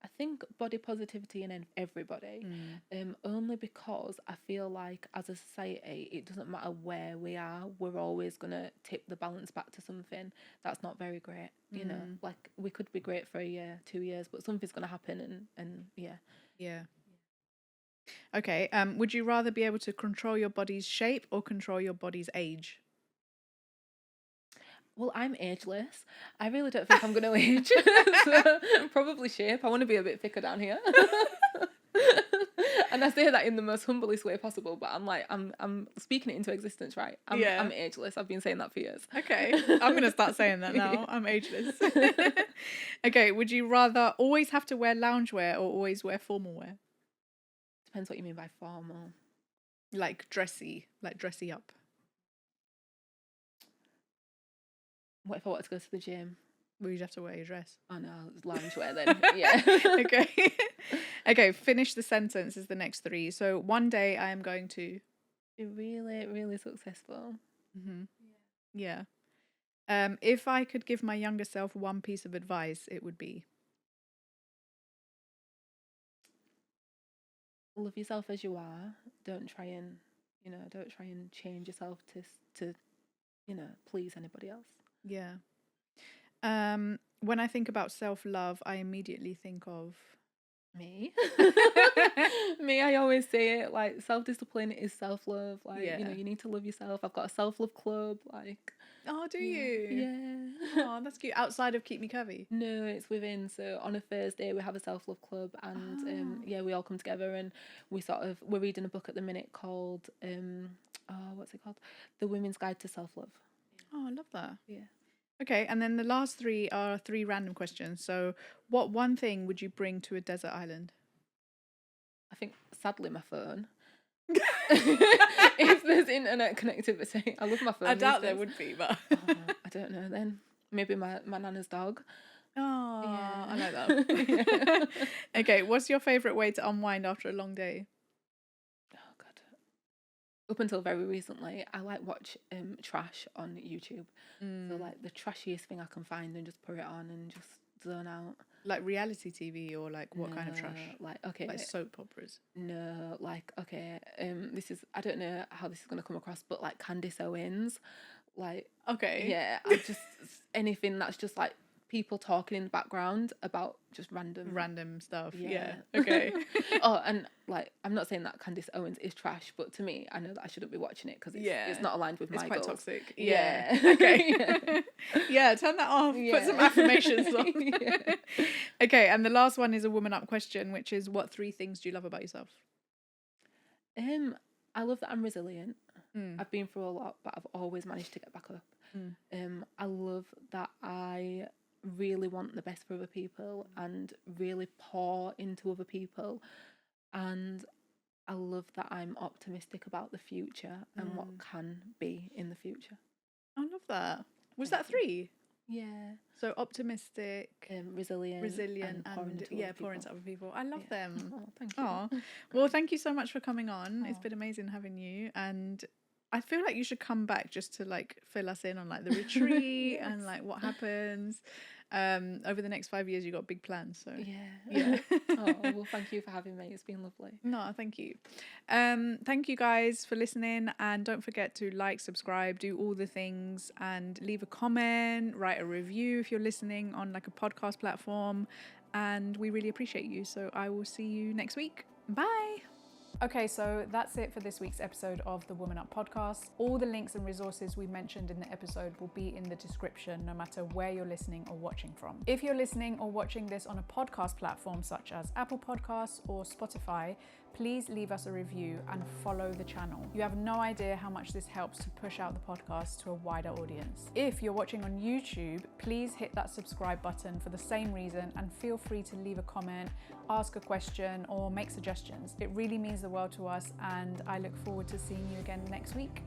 I think body positivity in everybody, only because I feel like as a society, it doesn't matter where we are, we're always going to tip the balance back to something that's not very great. You know, like we could be great for a year, 2 years, but something's going to happen and yeah. Yeah. Okay, would you rather be able to control your body's shape or control your body's age? Well, I'm ageless. I really don't think I'm going to age. So, probably shape. I want to be a bit thicker down here. And I say that in the most humblest way possible, but I'm speaking it into existence, right? I'm ageless. I've been saying that for years. Okay, I'm going to start saying that now. I'm ageless. Okay, would you rather always have to wear loungewear or always wear formal wear? Depends what you mean by formal. Like dressy up. What if I wanted to go to the gym? Well, you'd have to wear your dress. Oh no, it's loungewear then. Yeah. Okay. Okay, finish the sentence is the next three. So one day I am going to be really, really successful. Yeah. If I could give my younger self one piece of advice, it would be love yourself as you are. Don't try and change yourself to please anybody else. Yeah. When I think about self-love, I immediately think of Me. Me, I always say it, like, self-discipline is self-love. Like, you know, Yeah. you need to love yourself. I've got a self-love club. Like, Oh, do yeah. you? Yeah. Oh, that's cute. Outside of Keep Me Curvy. No, it's within. So on a Thursday we have a self-love club, and Oh. yeah, we all come together, and we're reading a book at the minute called oh, what's it called? The Women's Guide to Self-Love. Oh, I love that. Yeah. Okay, and then the last three are three random questions. So, what one thing would you bring to a desert island? I think sadly my phone. If there's internet connectivity, I love my phone. I these doubt there days. would be, but I don't know then. Maybe my nana's dog. oh, Yeah. I like that. Yeah. Okay, what's your favorite way to unwind after a long day? Oh god. Up until very recently, I like watch trash on YouTube. So like the trashiest thing I can find and just put it on and just zone out. Like reality TV or like what kind of trash? Like okay, Like soap operas. no, like okay, this is, I don't know how this is gonna come across, but like Candice Owens, like Okay. yeah, I just anything that's just like people talking in the background about just Random stuff. yeah. Okay. Oh, and like I'm not saying that Candice Owens is trash, but to me, I know that I shouldn't be watching it because it's not aligned with It's my quite goals. toxic. Yeah. Okay. Yeah. Yeah, turn that off. Put Yeah. some affirmations on. Yeah. Okay, and the last one is a woman up question, which is what three things do you love about yourself? I love that I'm resilient. Mm. I've been through a lot, but I've always managed to get back up. Mm. I love that I really want the best for other people and really pour into other people, and I love that I'm optimistic about the future and what can be in the future. I love that. Was Thank that three? Yeah. So optimistic, Resilient, resilient, pour and into yeah, other pour people. into other people. I love them. Oh, thank you. Oh, well, thank you so much for coming on. It's Oh. been amazing having you, and I feel like you should come back just to like fill us in on like the retreat Yes. and like what happens. Over the next 5 years, you got big plans. So Yeah. Oh, well, thank you for having me. It's been lovely. No, thank you. Thank you guys for listening, and don't forget to like, subscribe, do all the things, and leave a comment, write a review if you're listening on like a podcast platform, and we really appreciate you. So I will see you next week. Bye. Okay, so that's it for this week's episode of the Woman Up podcast. All the links and resources we mentioned in the episode will be in the description, no matter where you're listening or watching from. If you're listening or watching this on a podcast platform such as Apple Podcasts or Spotify, please leave us a review and follow the channel. You have no idea how much this helps to push out the podcast to a wider audience. If you're watching on YouTube, please hit that subscribe button for the same reason, and feel free to leave a comment, ask a question, or make suggestions. It really means the world to us, and I look forward to seeing you again next week.